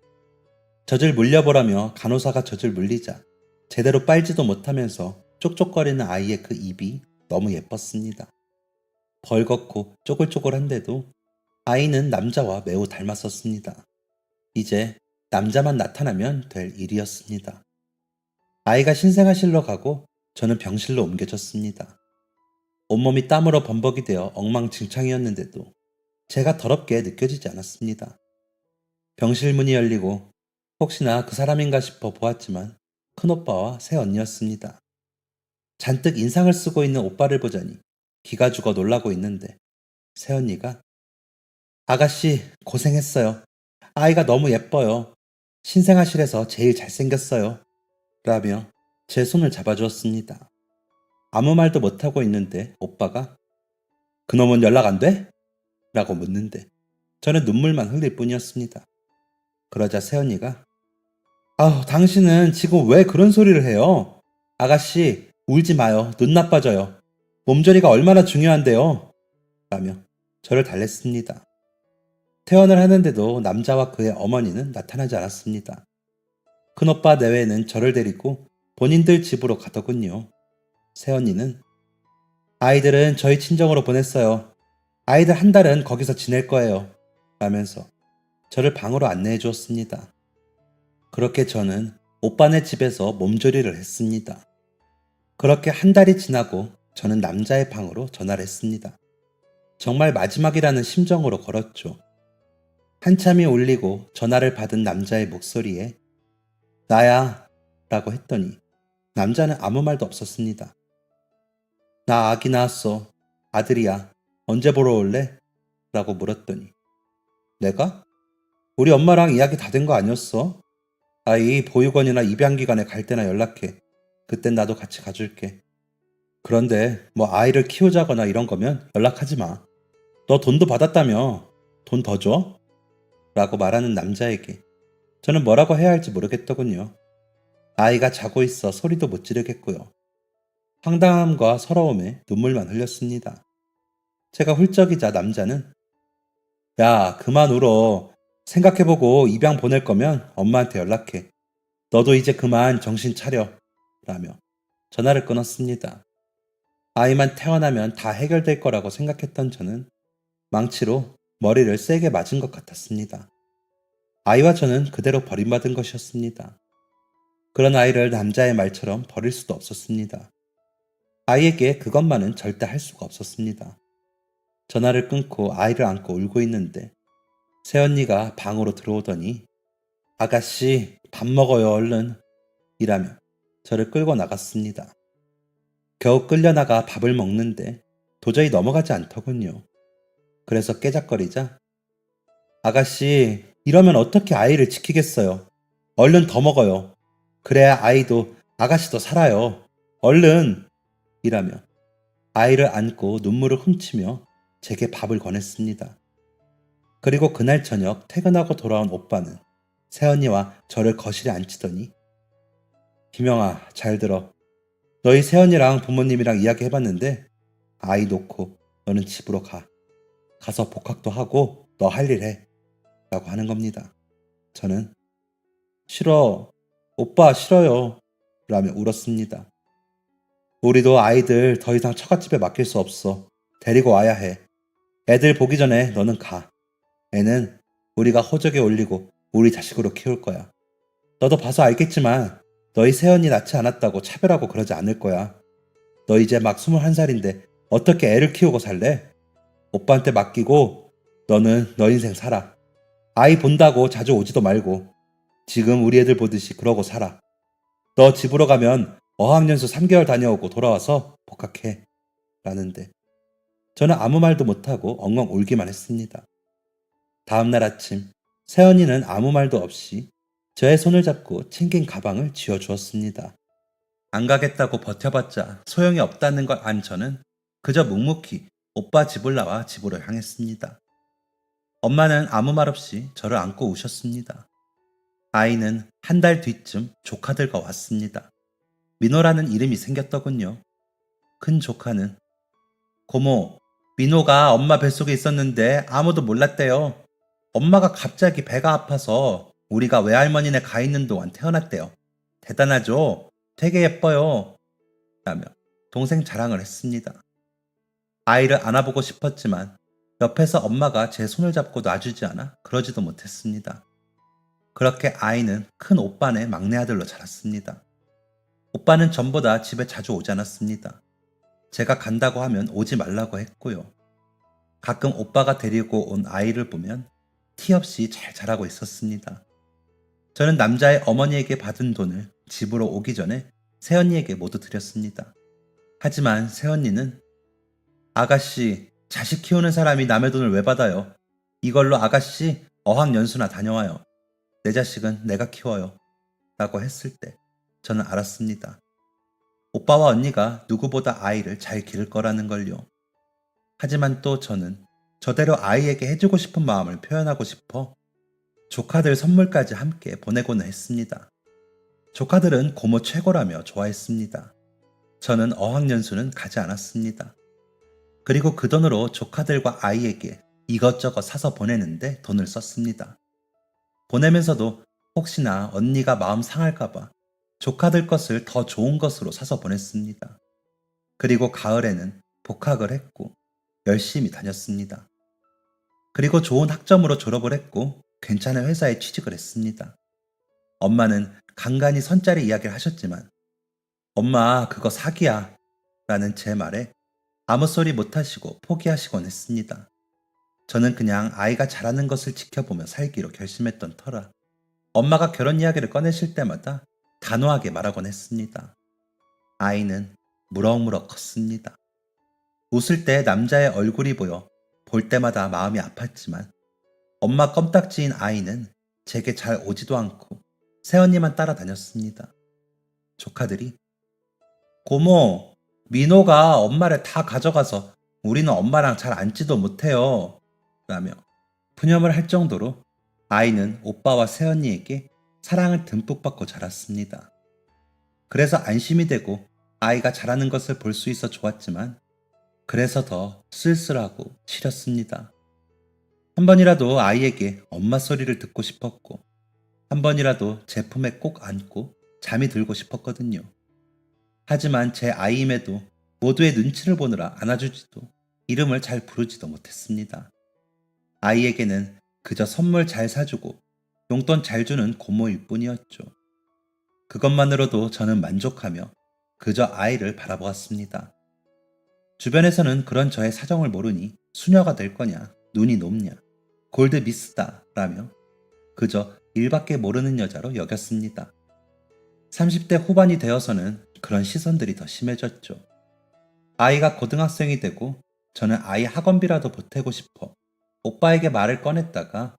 젖을 물려보라며 간호사가 젖을 물리자 제대로 빨지도 못하면서 쪽쪽거리는 아이의 그 입이 너무 예뻤습니다. 벌겋고 쪼글쪼글한데도 아이는 남자와 매우 닮았었습니다. 이제 남자만 나타나면 될 일이었습니다. 아이가 신생아실로 가고 저는 병실로 옮겨졌습니다. 온몸이 땀으로 범벅이 되어 엉망진창이었는데도 제가 더럽게 느껴지지 않았습니다. 병실 문이 열리고 혹시나 그 사람인가 싶어 보았지만 큰오빠와 새언니였습니다. 잔뜩 인상을 쓰고 있는 오빠를 보자니 기가 죽어 놀라고 있는데 새언니가 아가씨 고생했어요. 아이가 너무 예뻐요. 신생아실에서 제일 잘생겼어요. 라며 제 손을 잡아주었습니다. 아무 말도 못하고 있는데 오빠가 그놈은 연락 안 돼? 라고 묻는데 저는 눈물만 흘릴 뿐이었습니다. 그러자 새언니가 아우 당신은 지금 왜 그런 소리를 해요? 아가씨 울지 마요. 눈 나빠져요. 몸조리가 얼마나 중요한데요. 라며 저를 달랬습니다. 퇴원을 하는데도 남자와 그의 어머니는 나타나지 않았습니다. 큰오빠 내외는 저를 데리고 본인들 집으로 가더군요. 새언니는 아이들은 저희 친정으로 보냈어요. 아이들 한 달은 거기서 지낼 거예요. 라면서 저를 방으로 안내해 주었습니다. 그렇게 저는 오빠네 집에서 몸조리를 했습니다. 그렇게 한 달이 지나고 저는 남자의 방으로 전화를 했습니다. 정말 마지막이라는 심정으로 걸었죠. 한참이 울리고 전화를 받은 남자의 목소리에 나야 라고 했더니 남자는 아무 말도 없었습니다. 나 아기 낳았어. 아들이야. 언제 보러 올래? 라고 물었더니 내가? 우리 엄마랑 이야기 다 된 거 아니었어? 아이 보육원이나 입양기관에 갈 때나 연락해. 그땐 나도 같이 가줄게. 그런데 뭐 아이를 키우자거나 이런 거면 연락하지 마. 너 돈도 받았다며. 돈 더 줘? 라고 말하는 남자에게 저는 뭐라고 해야 할지 모르겠더군요. 아이가 자고 있어 소리도 못 지르겠고요. 황당함과 서러움에 눈물만 흘렸습니다. 제가 훌쩍이자 남자는 야, 그만 울어. 생각해보고 입양 보낼 거면 엄마한테 연락해. 너도 이제 그만 정신 차려. 라며 전화를 끊었습니다. 아이만 태어나면 다 해결될 거라고 생각했던 저는 망치로 머리를 세게 맞은 것 같았습니다. 아이와 저는 그대로 버림받은 것이었습니다. 그런 아이를 남자의 말처럼 버릴 수도 없었습니다. 아이에게 그것만은 절대 할 수가 없었습니다. 전화를 끊고 아이를 안고 울고 있는데 새언니가 방으로 들어오더니 아가씨 밥 먹어요 얼른 이라며 저를 끌고 나갔습니다. 겨우 끌려나가 밥을 먹는데 도저히 넘어가지 않더군요. 그래서 깨작거리자 아가씨 이러면 어떻게 아이를 지키겠어요. 얼른 더 먹어요. 그래야 아이도 아가씨도 살아요. 얼른 이라며 아이를 안고 눈물을 훔치며 제게 밥을 권했습니다. 그리고 그날 저녁 퇴근하고 돌아온 오빠는 새언니와 저를 거실에 앉히더니 김영아 잘 들어. 너희 새언니랑 부모님이랑 이야기해봤는데 아이 놓고 너는 집으로 가. 가서 복학도 하고 너 할 일 해. 라고 하는 겁니다. 저는 싫어. 오빠 싫어요. 라며 울었습니다. 우리도 아이들 더 이상 처갓집에 맡길 수 없어. 데리고 와야 해. 애들 보기 전에 너는 가. 애는 우리가 호적에 올리고 우리 자식으로 키울 거야. 너도 봐서 알겠지만 너희 새언니 낳지 않았다고 차별하고 그러지 않을 거야. 너 이제 막 21살인데 어떻게 애를 키우고 살래? 오빠한테 맡기고 너는 너 인생 살아. 아이 본다고 자주 오지도 말고 지금 우리 애들 보듯이 그러고 살아. 너 집으로 가면 어학연수 3개월 다녀오고 돌아와서 복학해. 라는데 저는 아무 말도 못하고 엉엉 울기만 했습니다. 다음날 아침 새언니는 아무 말도 없이 저의 손을 잡고 챙긴 가방을 쥐어주었습니다. 안 가겠다고 버텨봤자 소용이 없다는 걸 안 저는 그저 묵묵히 오빠 집을 나와 집으로 향했습니다. 엄마는 아무 말 없이 저를 안고 우셨습니다. 아이는 한 달 뒤쯤 조카들과 왔습니다. 민호라는 이름이 생겼더군요. 큰 조카는 고모, 민호가 엄마 뱃속에 있었는데 아무도 몰랐대요. 엄마가 갑자기 배가 아파서 우리가 외할머니네 가 있는 동안 태어났대요. 대단하죠? 되게 예뻐요. 라며 동생 자랑을 했습니다. 아이를 안아보고 싶었지만 옆에서 엄마가 제 손을 잡고 놔주지 않아 그러지도 못했습니다. 그렇게 아이는 큰 오빠네 막내 아들로 자랐습니다. 오빠는 전보다 집에 자주 오지 않았습니다. 제가 간다고 하면 오지 말라고 했고요. 가끔 오빠가 데리고 온 아이를 보면 티 없이 잘 자라고 있었습니다. 저는 남자의 어머니에게 받은 돈을 집으로 오기 전에 새언니에게 모두 드렸습니다. 하지만 새언니는 아가씨, 자식 키우는 사람이 남의 돈을 왜 받아요? 이걸로 아가씨 어학연수나 다녀와요. 내 자식은 내가 키워요. 라고 했을 때 저는 알았습니다. 오빠와 언니가 누구보다 아이를 잘 기를 거라는 걸요. 하지만 또 저는 저대로 아이에게 해주고 싶은 마음을 표현하고 싶어 조카들 선물까지 함께 보내고는 했습니다. 조카들은 고모 최고라며 좋아했습니다. 저는 어학연수는 가지 않았습니다. 그리고 그 돈으로 조카들과 아이에게 이것저것 사서 보내는데 돈을 썼습니다. 보내면서도 혹시나 언니가 마음 상할까봐 조카들 것을 더 좋은 것으로 사서 보냈습니다. 그리고 가을에는 복학을 했고 열심히 다녔습니다. 그리고 좋은 학점으로 졸업을 했고 괜찮은 회사에 취직을 했습니다. 엄마는 간간히 선짜리 이야기를 하셨지만 엄마 그거 사기야 라는 제 말에 아무 소리 못하시고 포기하시곤 했습니다. 저는 그냥 아이가 자라는 것을 지켜보며 살기로 결심했던 터라 엄마가 결혼 이야기를 꺼내실 때마다 단호하게 말하곤 했습니다. 아이는 무럭무럭 컸습니다. 웃을 때 남자의 얼굴이 보여 볼 때마다 마음이 아팠지만 엄마 껌딱지인 아이는 제게 잘 오지도 않고 새언니만 따라다녔습니다. 조카들이 고모, 민호가 엄마를 다 가져가서 우리는 엄마랑 잘 앉지도 못해요 라며 푸념을 할 정도로 아이는 오빠와 새언니에게 사랑을 듬뿍 받고 자랐습니다. 그래서 안심이 되고 아이가 자라는 것을 볼 수 있어 좋았지만 그래서 더 쓸쓸하고 시렸습니다. 한 번이라도 아이에게 엄마 소리를 듣고 싶었고 한 번이라도 제 품에 꼭 안고 잠이 들고 싶었거든요. 하지만 제 아이임에도 모두의 눈치를 보느라 안아주지도 이름을 잘 부르지도 못했습니다. 아이에게는 그저 선물 잘 사주고 용돈 잘 주는 고모일 뿐이었죠. 그것만으로도 저는 만족하며 그저 아이를 바라보았습니다. 주변에서는 그런 저의 사정을 모르니 수녀가 될 거냐, 눈이 높냐, 골드 미스다 라며 그저 일밖에 모르는 여자로 여겼습니다. 30대 후반이 되어서는 그런 시선들이 더 심해졌죠. 아이가 고등학생이 되고 저는 아이 학원비라도 보태고 싶어 오빠에게 말을 꺼냈다가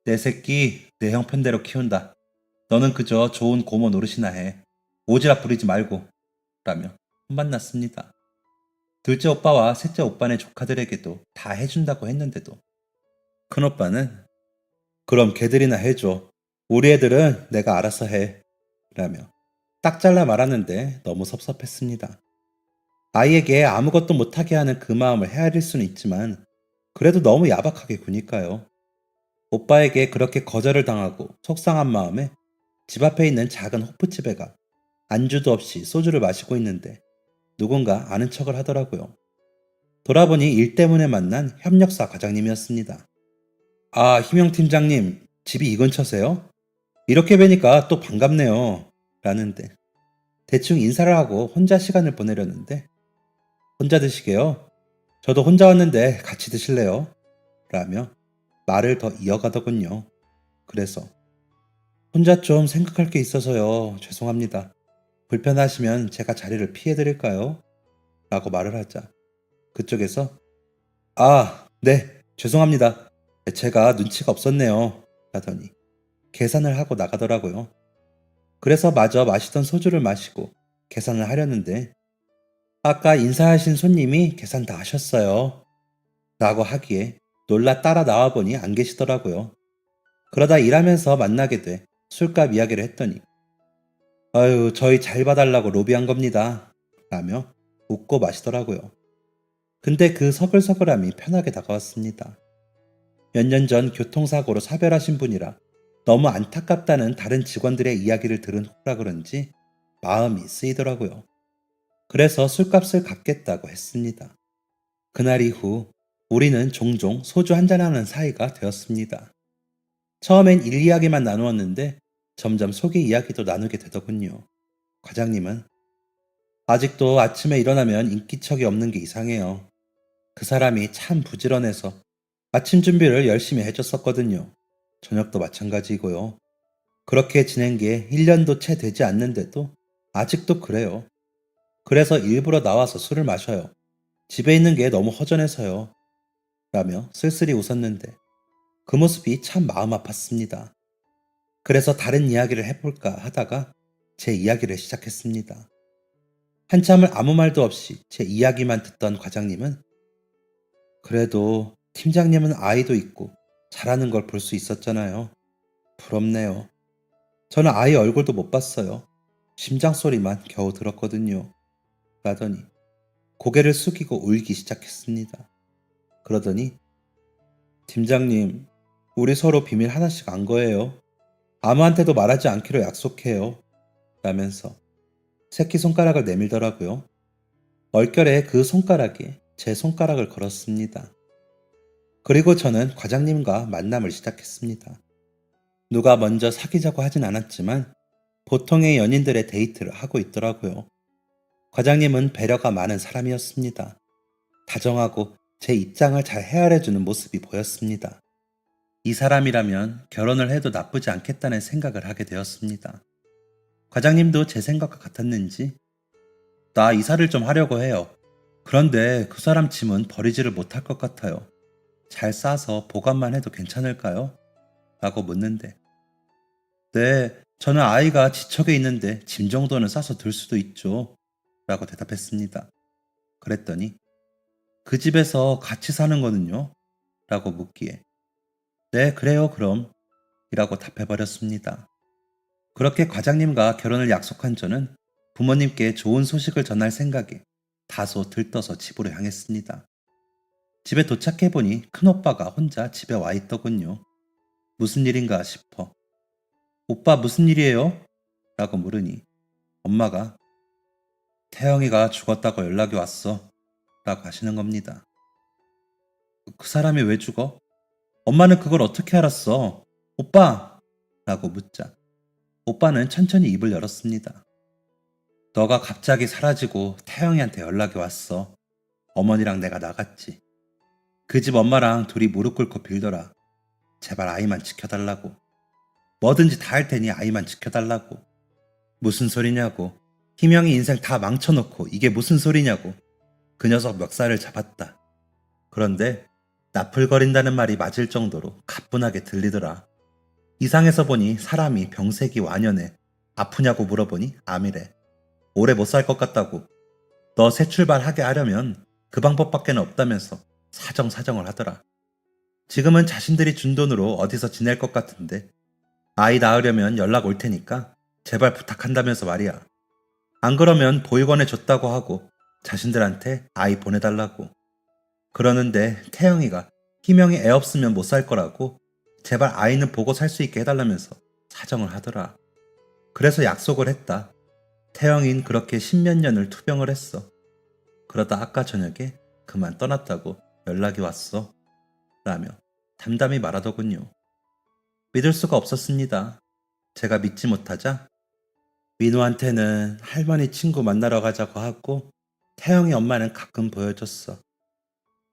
내 새끼 내 형편대로 키운다. 너는 그저 좋은 고모 노릇이나 해. 오지랖 부리지 말고 라며 혼만났습니다. 둘째 오빠와 셋째 오빠네 조카들에게도 다 해준다고 했는데도 큰오빠는 그럼 걔들이나 해줘. 우리 애들은 내가 알아서 해 라며 딱 잘라 말았는데 너무 섭섭했습니다. 아이에게 아무것도 못하게 하는 그 마음을 헤아릴 수는 있지만 그래도 너무 야박하게 구니까요. 오빠에게 그렇게 거절을 당하고 속상한 마음에 집 앞에 있는 작은 호프집에 가 안주도 없이 소주를 마시고 있는데 누군가 아는 척을 하더라고요. 돌아보니 일 때문에 만난 협력사 과장님이었습니다. 아, 희명 팀장님, 집이 이 근처세요? 이렇게 뵈니까 또 반갑네요. 라는데 대충 인사를 하고 혼자 시간을 보내려는데 혼자 드시게요? 저도 혼자 왔는데 같이 드실래요? 라며 말을 더 이어가더군요. 그래서 혼자 좀 생각할 게 있어서요. 죄송합니다. 불편하시면 제가 자리를 피해드릴까요? 라고 말을 하자 그쪽에서 아, 네, 죄송합니다. 제가 눈치가 없었네요. 라더니 계산을 하고 나가더라고요. 그래서 마저 마시던 소주를 마시고 계산을 하려는데 아까 인사하신 손님이 계산 다 하셨어요. 라고 하기에 놀라 따라 나와보니 안 계시더라고요. 그러다 일하면서 만나게 돼 술값 이야기를 했더니 아유, 저희 잘 봐달라고 로비한 겁니다. 라며 웃고 마시더라고요. 근데 그 서글서글함이 편하게 다가왔습니다. 몇 년 전 교통사고로 사별하신 분이라 너무 안타깝다는 다른 직원들의 이야기를 들은 후라 그런지 마음이 쓰이더라고요. 그래서 술값을 갚겠다고 했습니다. 그날 이후 우리는 종종 소주 한잔하는 사이가 되었습니다. 처음엔 일 이야기만 나누었는데 점점 속의 이야기도 나누게 되더군요. 과장님은 아직도 아침에 일어나면 인기척이 없는 게 이상해요. 그 사람이 참 부지런해서 아침 준비를 열심히 해줬었거든요. 저녁도 마찬가지고요. 그렇게 지낸 게 1년도 채 되지 않는데도 아직도 그래요. 그래서 일부러 나와서 술을 마셔요. 집에 있는 게 너무 허전해서요. 라며 쓸쓸히 웃었는데 그 모습이 참 마음 아팠습니다. 그래서 다른 이야기를 해볼까 하다가 제 이야기를 시작했습니다. 한참을 아무 말도 없이 제 이야기만 듣던 과장님은 그래도 팀장님은 아이도 있고 잘하는 걸 볼 수 있었잖아요. 부럽네요. 저는 아이 얼굴도 못 봤어요. 심장 소리만 겨우 들었거든요. 라더니 고개를 숙이고 울기 시작했습니다. 그러더니 팀장님, 우리 서로 비밀 하나씩 안 거예요. 아무한테도 말하지 않기로 약속해요. 라면서 새끼손가락을 내밀더라고요. 얼결에 그 손가락에 제 손가락을 걸었습니다. 그리고 저는 과장님과 만남을 시작했습니다. 누가 먼저 사귀자고 하진 않았지만 보통의 연인들의 데이트를 하고 있더라고요. 과장님은 배려가 많은 사람이었습니다. 다정하고 제 입장을 잘 헤아려주는 모습이 보였습니다. 이 사람이라면 결혼을 해도 나쁘지 않겠다는 생각을 하게 되었습니다. 과장님도 제 생각과 같았는지, 나 이사를 좀 하려고 해요. 그런데 그 사람 짐은 버리지를 못할 것 같아요. 잘 싸서 보관만 해도 괜찮을까요? 라고 묻는데, 네, 저는 아이가 지척에 있는데 짐 정도는 싸서 들 수도 있죠. 라고 대답했습니다. 그랬더니, 그 집에서 같이 사는 거는요? 라고 묻기에, 네, 그래요, 그럼. 이라고 답해버렸습니다. 그렇게 과장님과 결혼을 약속한 저는 부모님께 좋은 소식을 전할 생각에 다소 들떠서 집으로 향했습니다. 집에 도착해보니 큰오빠가 혼자 집에 와 있더군요. 무슨 일인가 싶어. 오빠 무슨 일이에요? 라고 물으니 엄마가 태영이가 죽었다고 연락이 왔어. 라고 하시는 겁니다. 그 사람이 왜 죽어? 엄마는 그걸 어떻게 알았어? 오빠! 라고 묻자 오빠는 천천히 입을 열었습니다. 너가 갑자기 사라지고 태영이한테 연락이 왔어. 어머니랑 내가 나갔지. 그 집 엄마랑 둘이 무릎 꿇고 빌더라. 제발 아이만 지켜달라고. 뭐든지 다 할 테니 아이만 지켜달라고. 무슨 소리냐고. 희명이 인생 다 망쳐놓고 이게 무슨 소리냐고. 그 녀석 멱살을 잡았다. 그런데 나풀거린다는 말이 맞을 정도로 가뿐하게 들리더라. 이상해서 보니 사람이 병색이 완연해. 아프냐고 물어보니 암이래. 오래 못 살 것 같다고. 너 새 출발하게 하려면 그 방법밖에 없다면서 사정사정을 하더라. 지금은 자신들이 준 돈으로 어디서 지낼 것 같은데 아이 낳으려면 연락 올 테니까 제발 부탁한다면서 말이야. 안 그러면 보육원에 줬다고 하고 자신들한테 아이 보내달라고. 그러는데 태영이가 희명이 애 없으면 못 살 거라고 제발 아이는 보고 살 수 있게 해달라면서 사정을 하더라. 그래서 약속을 했다. 태영이는 그렇게 십몇 년을 투병을 했어. 그러다 아까 저녁에 그만 떠났다고 연락이 왔어. 라며 담담히 말하더군요. 믿을 수가 없었습니다. 제가 믿지 못하자 민호한테는 할머니 친구 만나러 가자고 하고 태영이 엄마는 가끔 보여줬어.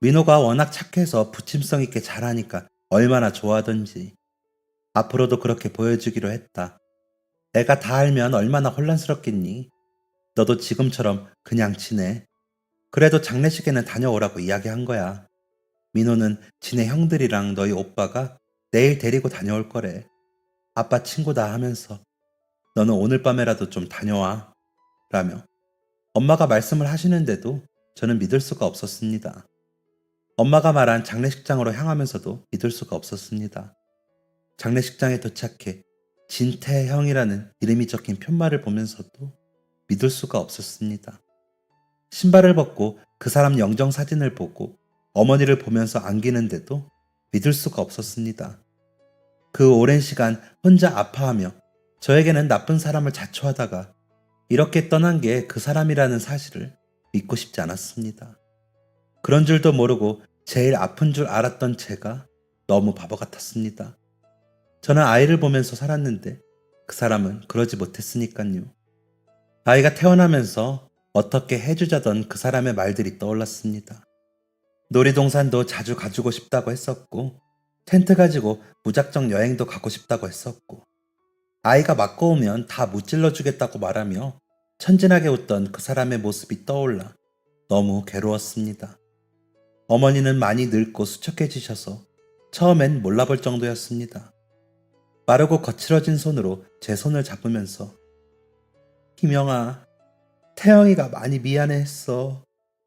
민호가 워낙 착해서 부침성 있게 잘하니까 얼마나 좋아하던지. 앞으로도 그렇게 보여주기로 했다. 애가 다 알면 얼마나 혼란스럽겠니? 너도 지금처럼 그냥 지내. 그래도 장례식에는 다녀오라고 이야기한 거야. 민호는 지네 형들이랑 너희 오빠가 내일 데리고 다녀올 거래. 아빠 친구다 하면서 너는 오늘 밤에라도 좀 다녀와. 라며 엄마가 말씀을 하시는데도 저는 믿을 수가 없었습니다. 엄마가 말한 장례식장으로 향하면서도 믿을 수가 없었습니다. 장례식장에 도착해 진태형이라는 이름이 적힌 편말을 보면서도 믿을 수가 없었습니다. 신발을 벗고 그 사람 영정 사진을 보고 어머니를 보면서 안기는데도 믿을 수가 없었습니다. 그 오랜 시간 혼자 아파하며 저에게는 나쁜 사람을 자초하다가 이렇게 떠난 게 그 사람이라는 사실을 믿고 싶지 않았습니다. 그런 줄도 모르고 제일 아픈 줄 알았던 제가 너무 바보 같았습니다. 저는 아이를 보면서 살았는데 그 사람은 그러지 못했으니까요. 아이가 태어나면서 어떻게 해주자던 그 사람의 말들이 떠올랐습니다. 놀이동산도 자주 가주고 싶다고 했었고 텐트 가지고 무작정 여행도 가고 싶다고 했었고 아이가 맞고 오면 다 무찔러 주겠다고 말하며 천진하게 웃던 그 사람의 모습이 떠올라 너무 괴로웠습니다. 어머니는 많이 늙고 수척해지셔서 처음엔 몰라볼 정도였습니다. 마르고 거칠어진 손으로 제 손을 잡으면서 희명아, 태영이가 많이 미안해했어.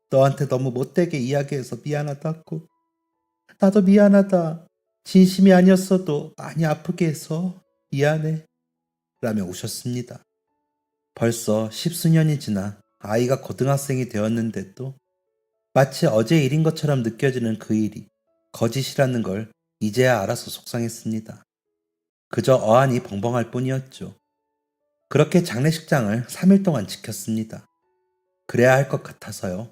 너한테 너무 못되게 이야기해서 미안하다고. 나도 미안하다. 진심이 아니었어도 많이 아프게 해서 미안해. 라며 우셨습니다. 벌써 십수년이 지나 아이가 고등학생이 되었는데도 마치 어제 일인 것처럼 느껴지는 그 일이 거짓이라는 걸 이제야 알아서 속상했습니다. 그저 어안이 벙벙할 뿐이었죠. 그렇게 장례식장을 3일 동안 지켰습니다. 그래야 할 것 같아서요.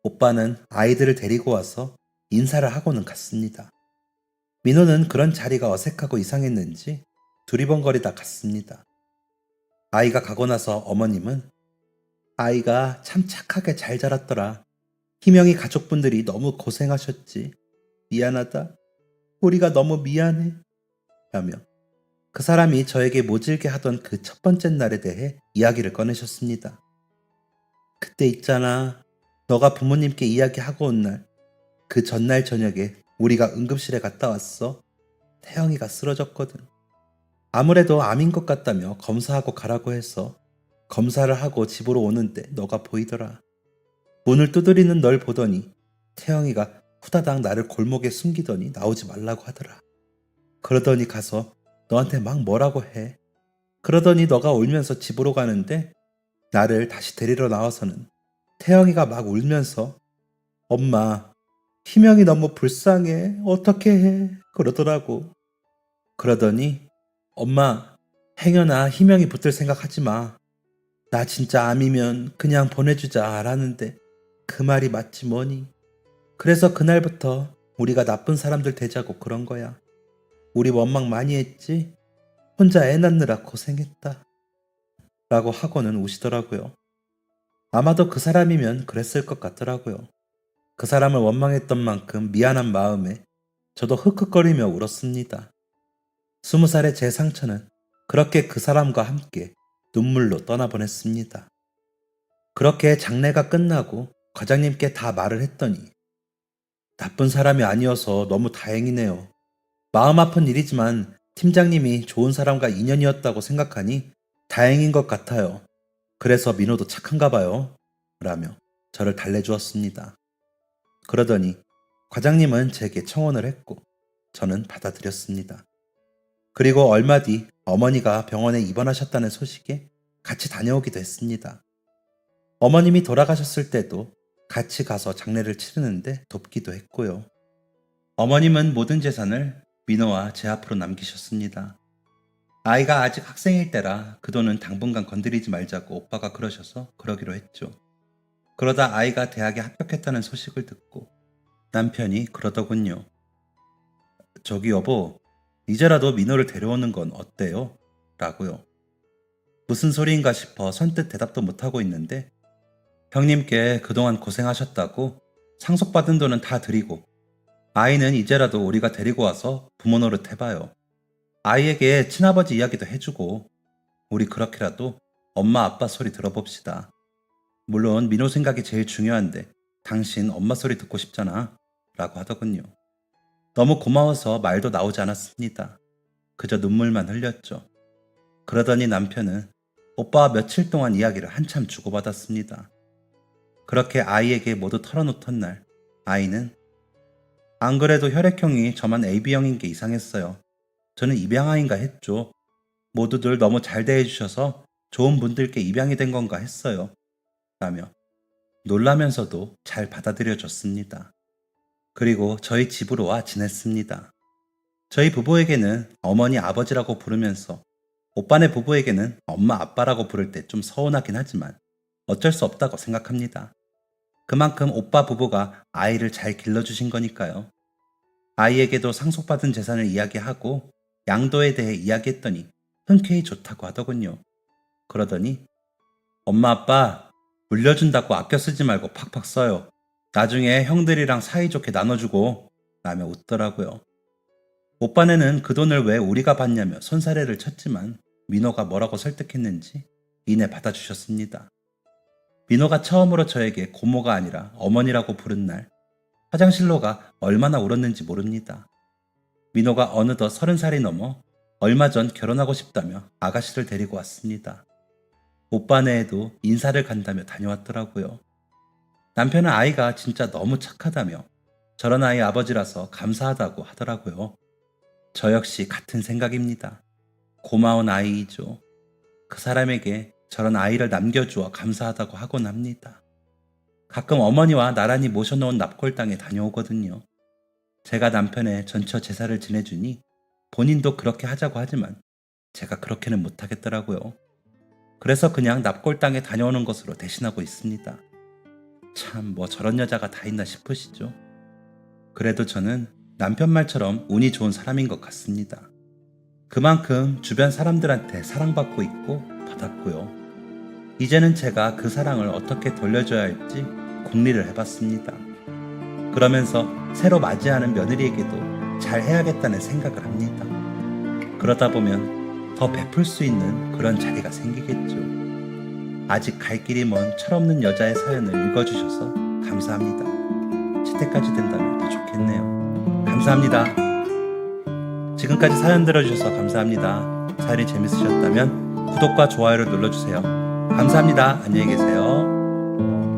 오빠는 아이들을 데리고 와서 인사를 하고는 갔습니다. 민호는 그런 자리가 어색하고 이상했는지 두리번거리다 갔습니다. 아이가 가고 나서 어머님은 아이가 참 착하게 잘 자랐더라. 희명이 가족분들이 너무 고생하셨지. 미안하다. 우리가 너무 미안해. 라며 그 사람이 저에게 모질게 하던 그 첫 번째 날에 대해 이야기를 꺼내셨습니다. 그때 있잖아. 너가 부모님께 이야기하고 온 날, 그 전날 저녁에 우리가 응급실에 갔다 왔어. 태영이가 쓰러졌거든. 아무래도 암인 것 같다며 검사하고 가라고 해서 검사를 하고 집으로 오는데 너가 보이더라. 문을 두드리는 널 보더니 태영이가 후다닥 나를 골목에 숨기더니 나오지 말라고 하더라. 그러더니 가서 너한테 막 뭐라고 해. 그러더니 너가 울면서 집으로 가는데 나를 다시 데리러 나와서는 태영이가 막 울면서 엄마, 희명이 너무 불쌍해. 어떻게 해? 그러더라고. 그러더니 엄마, 행여나 희명이 붙을 생각 하지 마. 나 진짜 암이면 그냥 보내주자 라는데 그 말이 맞지 뭐니. 그래서 그날부터 우리가 나쁜 사람들 되자고 그런 거야. 우리 원망 많이 했지? 혼자 애 낳느라 고생했다. 라고 하고는 우시더라고요. 아마도 그 사람이면 그랬을 것 같더라고요. 그 사람을 원망했던 만큼 미안한 마음에 저도 흑흑거리며 울었습니다. 20살의 제 상처는 그렇게 그 사람과 함께 눈물로 떠나보냈습니다. 그렇게 장례가 끝나고 과장님께 다 말을 했더니 나쁜 사람이 아니어서 너무 다행이네요. 마음 아픈 일이지만 팀장님이 좋은 사람과 인연이었다고 생각하니 다행인 것 같아요. 그래서 민호도 착한가 봐요. 라며 저를 달래주었습니다. 그러더니 과장님은 제게 청혼을 했고 저는 받아들였습니다. 그리고 얼마 뒤 어머니가 병원에 입원하셨다는 소식에 같이 다녀오기도 했습니다. 어머님이 돌아가셨을 때도 같이 가서 장례를 치르는데 돕기도 했고요. 어머님은 모든 재산을 민호와 제 앞으로 남기셨습니다. 아이가 아직 학생일 때라 그 돈은 당분간 건드리지 말자고 오빠가 그러셔서 그러기로 했죠. 그러다 아이가 대학에 합격했다는 소식을 듣고 남편이 그러더군요. 저기 여보, 이제라도 민호를 데려오는 건 어때요? 라고요. 무슨 소리인가 싶어 선뜻 대답도 못하고 있는데 형님께 그동안 고생하셨다고 상속받은 돈은 다 드리고 아이는 이제라도 우리가 데리고 와서 부모 노릇 해봐요. 아이에게 친아버지 이야기도 해주고 우리 그렇게라도 엄마 아빠 소리 들어봅시다. 물론 민호 생각이 제일 중요한데 당신 엄마 소리 듣고 싶잖아 라고 하더군요. 너무 고마워서 말도 나오지 않았습니다. 그저 눈물만 흘렸죠. 그러더니 남편은 오빠와 며칠 동안 이야기를 한참 주고받았습니다. 그렇게 아이에게 모두 털어놓던 날 아이는 안 그래도 혈액형이 저만 AB형인 게 이상했어요. 저는 입양아인가 했죠. 모두들 너무 잘 대해주셔서 좋은 분들께 입양이 된 건가 했어요. 라며 놀라면서도 잘 받아들여줬습니다. 그리고 저희 집으로 와 지냈습니다. 저희 부부에게는 어머니 아버지라고 부르면서 오빠네 부부에게는 엄마 아빠라고 부를 때 좀 서운하긴 하지만 어쩔 수 없다고 생각합니다. 그만큼 오빠 부부가 아이를 잘 길러주신 거니까요. 아이에게도 상속받은 재산을 이야기하고 양도에 대해 이야기했더니 흔쾌히 좋다고 하더군요. 그러더니 엄마 아빠 물려준다고 아껴 쓰지 말고 팍팍 써요. 나중에 형들이랑 사이좋게 나눠주고 라며 웃더라고요. 오빠네는 그 돈을 왜 우리가 받냐며 손사래를 쳤지만 민호가 뭐라고 설득했는지 이내 받아주셨습니다. 민호가 처음으로 저에게 고모가 아니라 어머니라고 부른 날 화장실로 가 얼마나 울었는지 모릅니다. 민호가 어느덧 30살이 넘어 얼마 전 결혼하고 싶다며 아가씨를 데리고 왔습니다. 오빠네에도 인사를 간다며 다녀왔더라고요. 남편은 아이가 진짜 너무 착하다며 저런 아이 아버지라서 감사하다고 하더라고요. 저 역시 같은 생각입니다. 고마운 아이이죠. 그 사람에게 저런 아이를 남겨주어 감사하다고 하곤 합니다. 가끔 어머니와 나란히 모셔놓은 납골당에 다녀오거든요. 제가 남편의 전처 제사를 지내주니 본인도 그렇게 하자고 하지만 제가 그렇게는 못하겠더라고요. 그래서 그냥 납골당에 다녀오는 것으로 대신하고 있습니다. 참 뭐 저런 여자가 다 있나 싶으시죠? 그래도 저는 남편 말처럼 운이 좋은 사람인 것 같습니다. 그만큼 주변 사람들한테 사랑받고 있고 받았고요. 이제는 제가 그 사랑을 어떻게 돌려줘야 할지 궁리를 해봤습니다. 그러면서 새로 맞이하는 며느리에게도 잘 해야겠다는 생각을 합니다. 그러다 보면 더 베풀 수 있는 그런 자리가 생기겠죠. 아직 갈 길이 먼 철없는 여자의 사연을 읽어주셔서 감사합니다. 채택까지 된다면 더 좋겠네요. 감사합니다. 지금까지 사연 들어주셔서 감사합니다. 사연이 재밌으셨다면 구독과 좋아요를 눌러주세요. 감사합니다. 안녕히 계세요.